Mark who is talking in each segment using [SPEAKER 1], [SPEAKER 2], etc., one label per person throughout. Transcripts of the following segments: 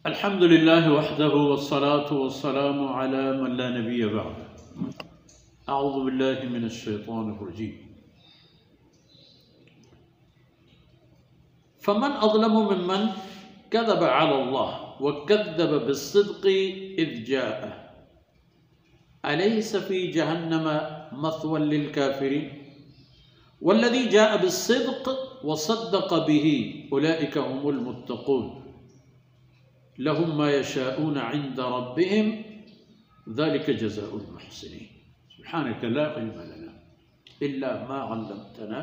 [SPEAKER 1] الحمد لله وحده والصلاة والسلام على من لا نبي بعده. أعوذ بالله من الشيطان الرجيم. فمن أظلم ممن كذب على الله وكذب بالصدق إذ جاءه أليس في جهنم مثوى للكافرين والذي جاء بالصدق وصدق به أولئك هم المتقون لهم ما يشاءون عند ربهم ذلك جزاء المحسنين. سبحانك لا علم لنا إلا ما علمتنا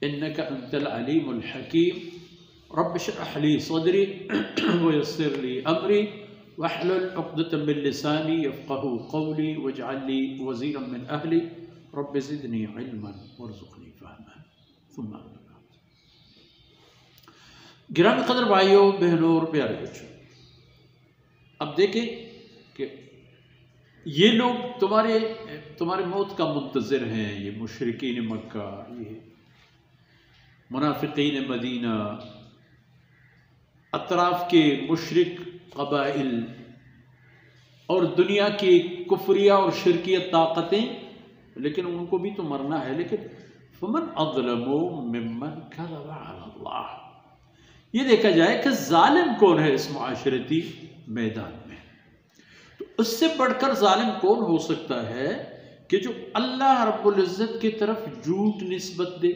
[SPEAKER 1] إنك أنت العليم الحكيم. رب اشرح لي صدري ويسر لي أمري واحلل عقدة من لساني يفقه قولي واجعل لي وزيرا من أهلي رب زدني علما وارزقني فهما. ثم گرامی قدر بھائیوں بہنوں اور پیارے بچوں، اب دیکھیں کہ یہ لوگ تمہارے موت کا منتظر ہیں، یہ مشرکین مکہ، یہ منافقین مدینہ، اطراف کے مشرک قبائل اور دنیا کی کفریہ اور شرکیہ طاقتیں، لیکن ان کو بھی تو مرنا ہے. لیکن فمن اظلم ممن کذب علی اللہ، یہ دیکھا جائے کہ ظالم کون ہے اس معاشرتی میدان میں. تو اس سے بڑھ کر ظالم کون ہو سکتا ہے کہ جو اللہ رب العزت کی طرف جھوٹ نسبت دے.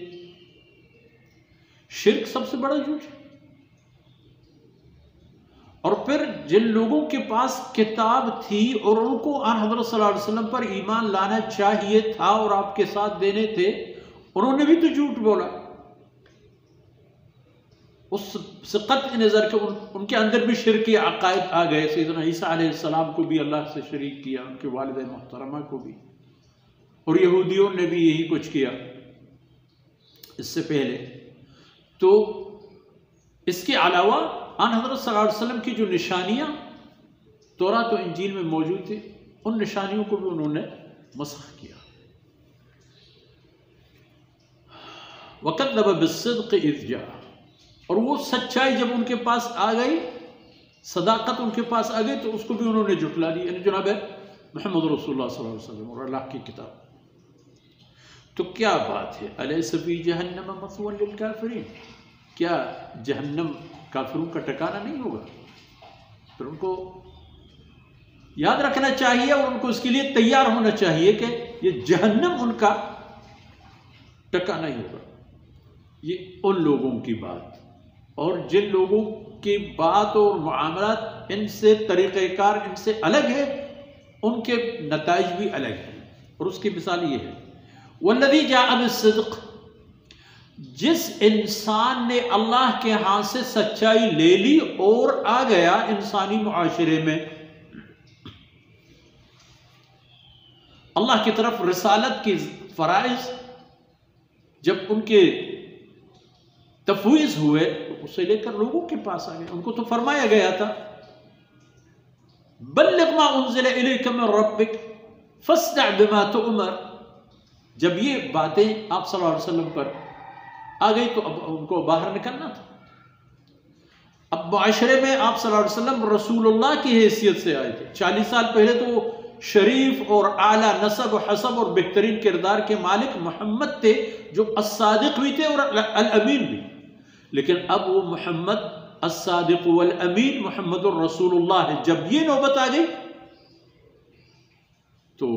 [SPEAKER 1] شرک سب سے بڑا جھوٹ ہے. اور پھر جن لوگوں کے پاس کتاب تھی اور ان کو آن حضرت صلی اللہ علیہ وسلم پر ایمان لانا چاہیے تھا اور آپ کے ساتھ دینے تھے، انہوں نے بھی تو جھوٹ بولا. اس سے قطع نظر کہ ان کے اندر بھی شرکی عقائد آ گئے. سیدنا عیسیٰ علیہ السلام کو بھی اللہ سے شریک کیا، ان کے والدہ محترمہ کو بھی، اور یہودیوں نے بھی یہی کچھ کیا اس سے پہلے. تو اس کے علاوہ آن حضرت صلی اللہ علیہ وسلم کی جو نشانیاں تورات و انجیل میں موجود تھیں، ان نشانیوں کو بھی انہوں نے مسخ کیا. وَكَذَّبَ بِالصِّدْقِ إِذْ جَاءَ، اور وہ سچائی جب ان کے پاس آ گئی، صداقت ان کے پاس آ گئی، تو اس کو بھی انہوں نے جھٹلا دی. یعنی جناب محمد رسول اللہ صلی اللہ علیہ وسلم اور اللہ کی کتاب. تو کیا بات ہے، أَلَيْسَ فِي جَهَنَّمَ مَثْوًى لِلْكَافِرِينَ، کیا جہنم کافروں کا ٹھکانہ نہیں ہوگا؟ پھر ان کو یاد رکھنا چاہیے اور ان کو اس کے لیے تیار ہونا چاہیے کہ یہ جہنم ان کا ٹھکانہ ہی ہوگا. یہ ان لوگوں کی بات، اور جن لوگوں کی بات اور معاملات ان سے، طریقہ کار ان سے الگ ہے، ان کے نتائج بھی الگ ہیں. اور اس کی مثال یہ ہے والذی جاء بالصدق، جس انسان نے اللہ کے ہاں سے سچائی لے لی اور آ گیا انسانی معاشرے میں، اللہ کی طرف رسالت کی فرائض جب ان کے تفویض ہوئے تو اسے لے کر لوگوں کے پاس آ گئے. ان کو تو فرمایا گیا تھا بلغ ما انزل الیک من ربک فاصدع بما تؤمر. جب یہ باتیں آپ صلی اللہ علیہ وسلم پر آ گئی تو اب ان کو باہر نکلنا تھا. اب معاشرے میں آپ صلی اللہ علیہ وسلم رسول اللہ کی حیثیت سے آئے تھے. 40 سال پہلے تو وہ شریف اور اعلیٰ نسب و حسب اور بہترین کردار کے مالک محمد تھے، جو الصادق بھی تھے اور الامین بھی. لیکن اب وہ محمد الصادق والامین محمد الرسول اللہ ہے. جب یہ نوبت آ گئی تو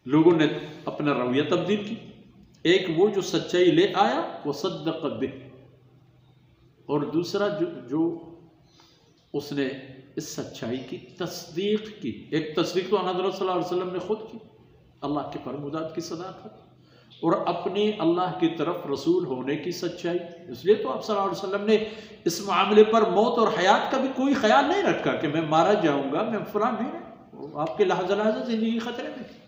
[SPEAKER 1] لوگوں نے اپنا رویہ تبدیل کی. ایک وہ جو سچائی لے آیا وہ صدق بہ، اور دوسرا جو اس نے اس سچائی کی تصدیق کی. ایک تصدیق تو حضرت صلی اللہ علیہ وسلم نے خود کی، اللہ کے فرمودات کی صداقت، اور اپنی اللہ کی طرف رسول ہونے کی سچائی. اس لیے تو آپ صلی اللہ علیہ وسلم نے اس معاملے پر موت اور حیات کا بھی کوئی خیال نہیں رکھا کہ میں مارا جاؤں گا، میں فلاں نہیں. آپ کے لحظہ لحظہ زندگی خطرے میں تھی.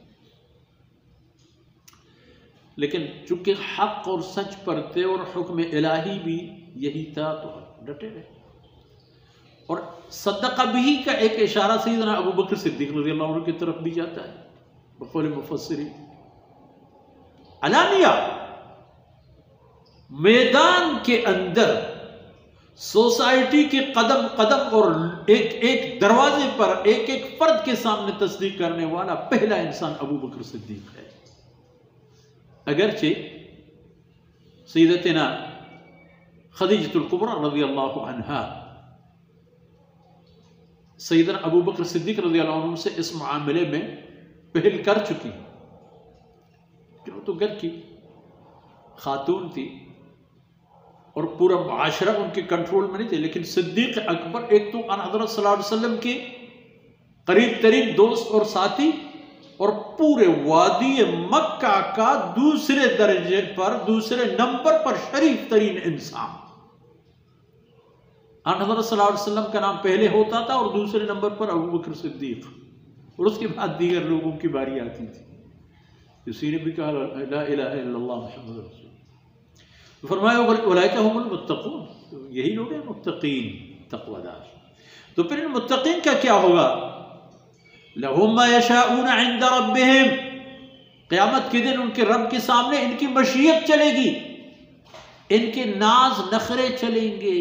[SPEAKER 1] لیکن چونکہ حق اور سچ پر تھے اور حکم الہی بھی یہی تھا تو ڈٹے رہے. اور صدقہ بھی کا ایک اشارہ سیدنا ابو بکر صدیق رضی اللہ عنہ کی طرف بھی جاتا ہے بقول مفسرین. علانیہ میدان کے اندر سوسائٹی کے قدم قدم اور ایک ایک دروازے پر ایک ایک فرد کے سامنے تصدیق کرنے والا پہلا انسان ابو بکر صدیق ہے. اگرچہ سیدتنا خدیجۃ الکبریٰ رضی اللہ عنہا سیدنا ابو بکر صدیق رضی اللہ عنہ سے اس معاملے میں پہل کر چکی، کہ وہ تو گھر کی خاتون تھی اور پورا معاشرہ ان کے کنٹرول میں نہیں تھے، لیکن صدیق اکبر ایک تو ان حضرت صلی اللہ علیہ وسلم کے قریب ترین دوست اور ساتھی، اور پورے وادی مکہ کا دوسرے درجے پر دوسرے نمبر پر شریف ترین انسان. ان حضرت صلی اللہ علیہ وسلم کا نام پہلے ہوتا تھا اور دوسرے نمبر پر ابو بکر صدیق، اور اس کے بعد دیگر لوگوں کی باری آتی تھی. کسی نے بھی کہا لا الہ الا اللہ محمد رسول اللہ. فرمایا اولئک هم المتقون، یہی لوگ ہیں متقین تقوی دار. تو پھر ان متقین کا کیا ہوگا؟ لَهُمْ مَا يَشَاءُونَ عِنْدَ رَبِّهِمْ، قیامت کے دن ان کے رب کے سامنے ان کی مشیت چلے گی، ان کے ناز نخرے چلیں گے،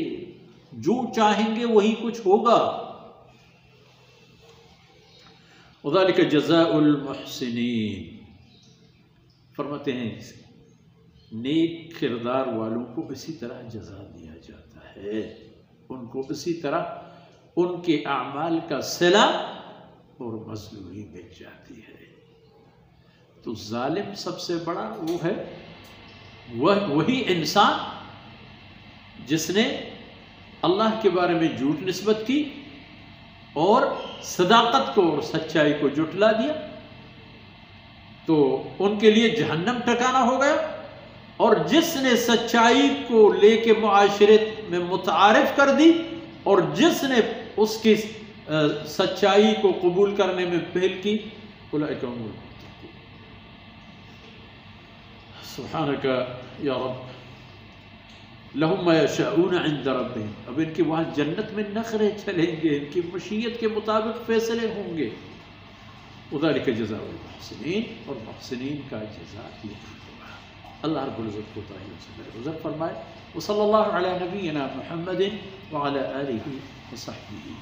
[SPEAKER 1] جو چاہیں گے وہی کچھ ہوگا. وَذَلِكَ جَزَاءُ الْمُحْسِنِينَ، فرماتے ہیں نیک کردار والوں کو اسی طرح جزا دیا جاتا ہے، ان کو اسی طرح ان کے اعمال کا صلہ اور مزدوری مل جاتی ہے. تو ظالم سب سے بڑا وہ ہے وہی انسان جس نے اللہ کے بارے میں جھوٹ نسبت کی اور صداقت کو اور سچائی کو جھٹلا دیا، تو ان کے لیے جہنم ٹھکانہ ہو گیا. اور جس نے سچائی کو لے کے معاشرے میں متعارف کر دی اور جس نے اس کی سچائی کو قبول کرنے میں پہل کی، اولئک هم المتقون. سبحانک یا رب، لہم ما یشاءون عند ربہم، اب ان کے وہاں جنت میں نخرے چلیں گے، ان کی مشیت کے مطابق فیصلے ہوں گے. اولئک جزاء المحسنین، اور محسنین کا جزا یہ ہوگا. اللہ رب العزت کو تعین سے درگزر فرمائے. وصلی اللہ علی نبینا محمد وعلی آلہ وصحبہ.